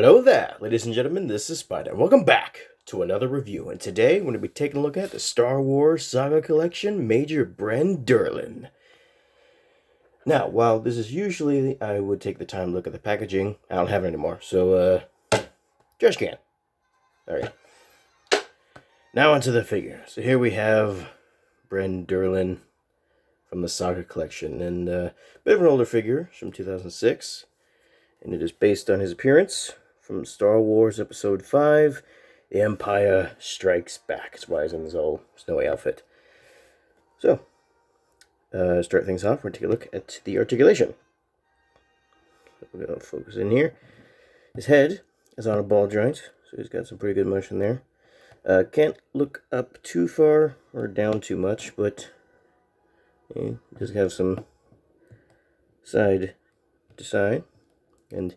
Hello there, ladies and gentlemen, this is Spider, and welcome back to another review. And today, we're going to be taking a look at the Star Wars Saga Collection, Major Bren Derlin. Now, while this is usually, I would take the time to look at the packaging, I don't have it anymore, so, trash can. Alright. Now onto the figure. So here we have Bren Derlin from the Saga Collection, and a bit of an older figure from 2006. And it is based on his appearance from Star Wars Episode 5, The Empire Strikes Back. That's why he's in his old snowy outfit. So, start things off, we're going to take a look at the articulation. We're going to focus in here. His head is on a ball joint, so he's got some pretty good motion there. Can't look up too far or down too much, but he does have some side to side. And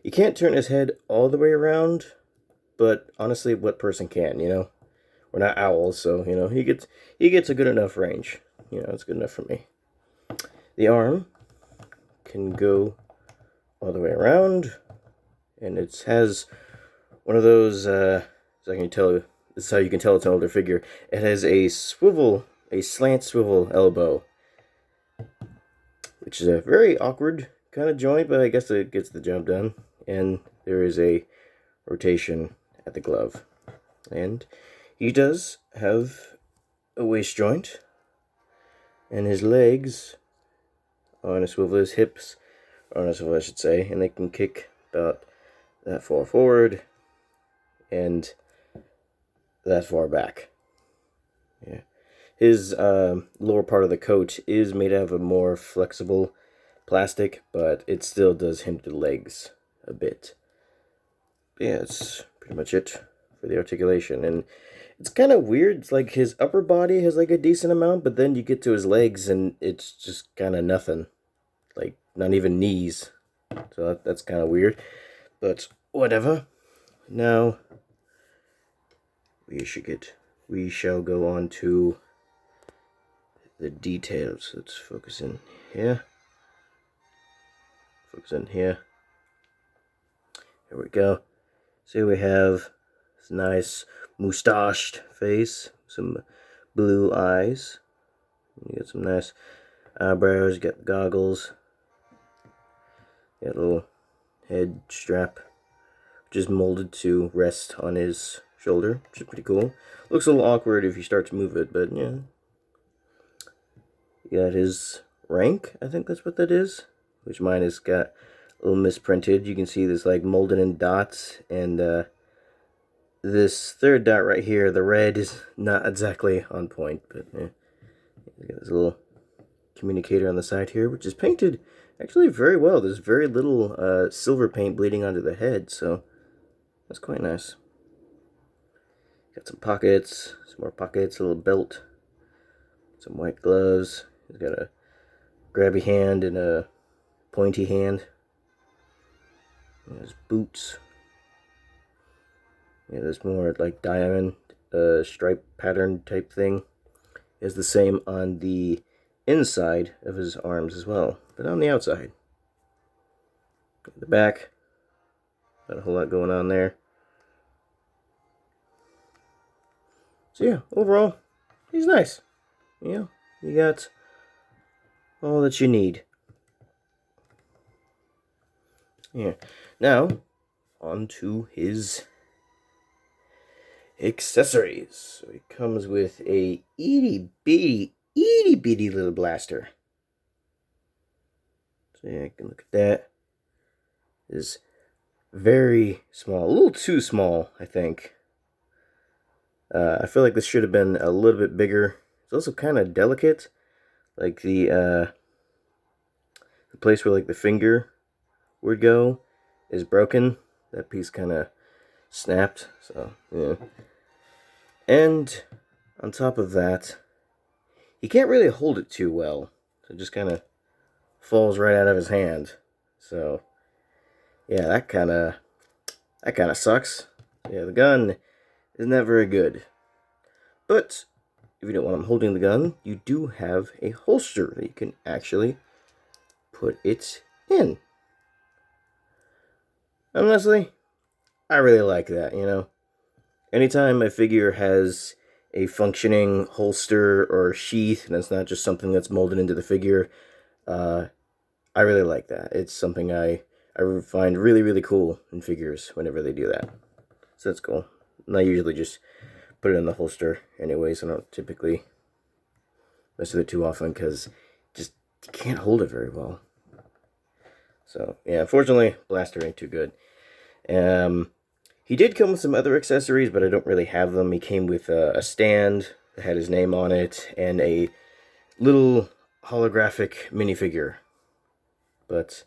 you can't turn his head all the way around, but honestly, what person can, you know? We're not owls, so, you know, he gets a good enough range. You know, it's good enough for me. The arm can go all the way around, and it has one of those, as I can tell, this is how you can tell it's an older figure. It has a slant swivel elbow, which is a very awkward kind of joint, but I guess it gets the job done. And there is a rotation at the glove. And he does have a waist joint. And his legs are on a swivel, his hips are on a swivel, I should say. And they can kick about that far forward and that far back. Yeah. His lower part of the coat is made out of a more flexible plastic, but it still does hinder the legs a bit. Yeah, that's pretty much it for the articulation. And it's kind of weird. It's like his upper body has like a decent amount, but then you get to his legs and it's just kind of nothing. Like, not even knees. So that's kind of weird. But whatever. Now, we shall go on to the details. Let's focus in here. Focus in here. Here we go. See, we have this nice moustached face, some blue eyes. You got some nice eyebrows. You got the goggles. You got a little head strap, which is molded to rest on his shoulder, which is pretty cool. Looks a little awkward if you start to move it, but yeah. You got his rank. I think that's what that is. Which mine has got a little misprinted. You can see this like molded in dots, and this third dot right here, the red, is not exactly on point, but yeah. You got this little communicator on the side here, which is painted actually very well. There's very little silver paint bleeding onto the head, so that's quite nice. Got some pockets, some more pockets, a little belt, some white gloves. He's got a grabby hand and a pointy hand. There's boots. Yeah, there's more like diamond stripe pattern type thing. Is the same on the inside of his arms as well, but on the outside. The back, not a whole lot going on there. So yeah, overall, he's nice. You know, you got all that you need. Yeah. Now, on to his accessories. So he comes with a itty bitty little blaster. So yeah, you can look at that. It's very small, a little too small, I think. I feel like this should have been a little bit bigger. It's also kind of delicate, like the place where like the finger would go is broken. That piece kind of snapped, so yeah. And on top of that, he can't really hold it too well, so it just kind of falls right out of his hand. So yeah, that kind of sucks. Yeah, the gun is not very good. But if you don't want him holding the gun, you do have a holster that you can actually put it in. Honestly, I really like that, you know? Anytime a figure has a functioning holster or sheath, and it's not just something that's molded into the figure, uh, I really like that. It's something I find really, really cool in figures whenever they do that. So that's cool. And I usually just put it in the holster anyways. I don't typically mess with it too often because just can't hold it very well. So, yeah, unfortunately, Blaster ain't too good. He did come with some other accessories, but I don't really have them. He came with a stand that had his name on it and a little holographic minifigure. But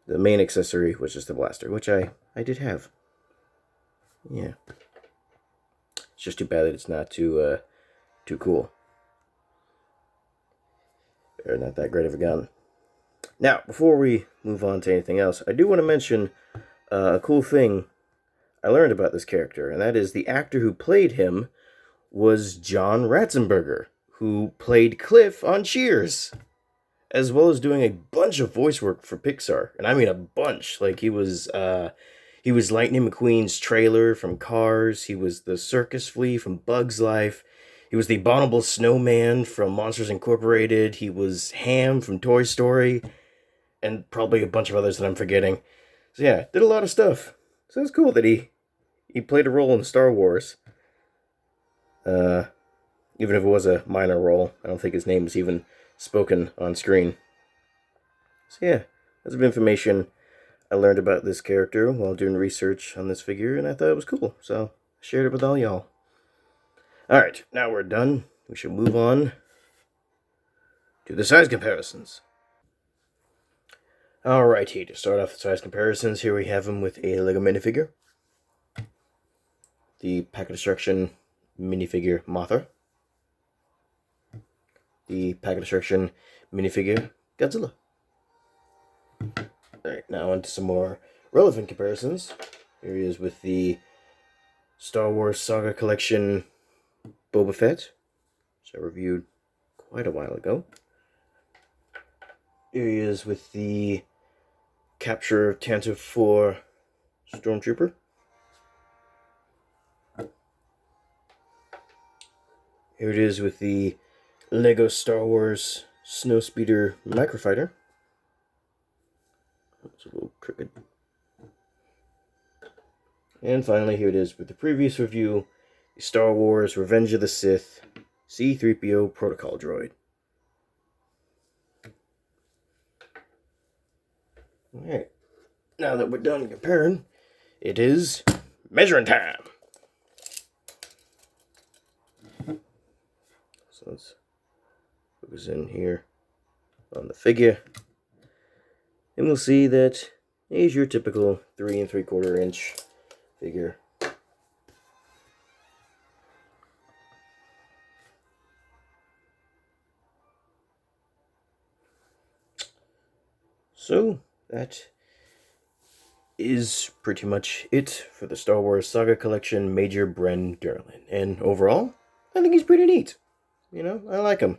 the main accessory was just the blaster, which I did have. Yeah. It's just too bad that it's not too cool. Or not that great of a gun. Now, before we move on to anything else, I do want to mention a cool thing I learned about this character, and that is the actor who played him was John Ratzenberger, who played Cliff on Cheers, as well as doing a bunch of voice work for Pixar, and I mean a bunch. Like he was Lightning McQueen's trailer from Cars. He was the circus flea from Bug's Life. He was the abominable snowman from Monsters Incorporated. He was Ham from Toy Story, and probably a bunch of others that I'm forgetting. So yeah, did a lot of stuff. So it's cool that he played a role in Star Wars. Even if it was a minor role, I don't think his name was even spoken on screen. So yeah, that's some information I learned about this character while doing research on this figure, and I thought it was cool, so I shared it with all y'all. Alright, now we're done. We should move on to the size comparisons. Alrighty, to start off the size comparisons, here we have him with a Lego minifigure. The Pack of Destruction minifigure Mothra. The Pack of Destruction minifigure Godzilla. Alright, now on to some more relevant comparisons. Here he is with the Star Wars Saga Collection Boba Fett, which I reviewed quite a while ago. Here he is with the Capture of Tantive 4 Stormtrooper. Here it is with the Lego Star Wars Snowspeeder Microfighter. It's a little crooked. And finally, here it is with the previous review, the Star Wars Revenge of the Sith C-3PO Protocol Droid. Alright, now that we're done comparing, it is measuring time. So let's focus in here on the figure. And we'll see that here's your typical 3 3/4 inch figure. So that is pretty much it for the Star Wars Saga Collection Major Bren Derlin. And overall, I think he's pretty neat. You know, I like him.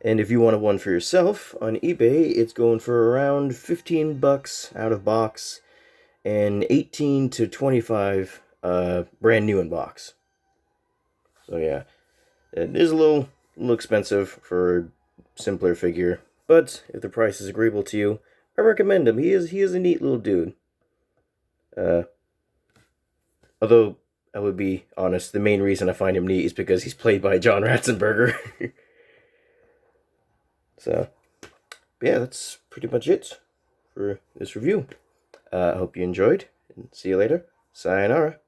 And if you wanted one for yourself, on eBay, it's going for around $15 out of box and $18 to $25 brand new in box. So yeah, it is a little expensive for a simpler figure, but if the price is agreeable to you, I recommend him. He is a neat little dude. Although I would be honest, the main reason I find him neat is because he's played by John Ratzenberger. So, yeah, that's pretty much it for this review. I hope you enjoyed, and see you later. Sayonara.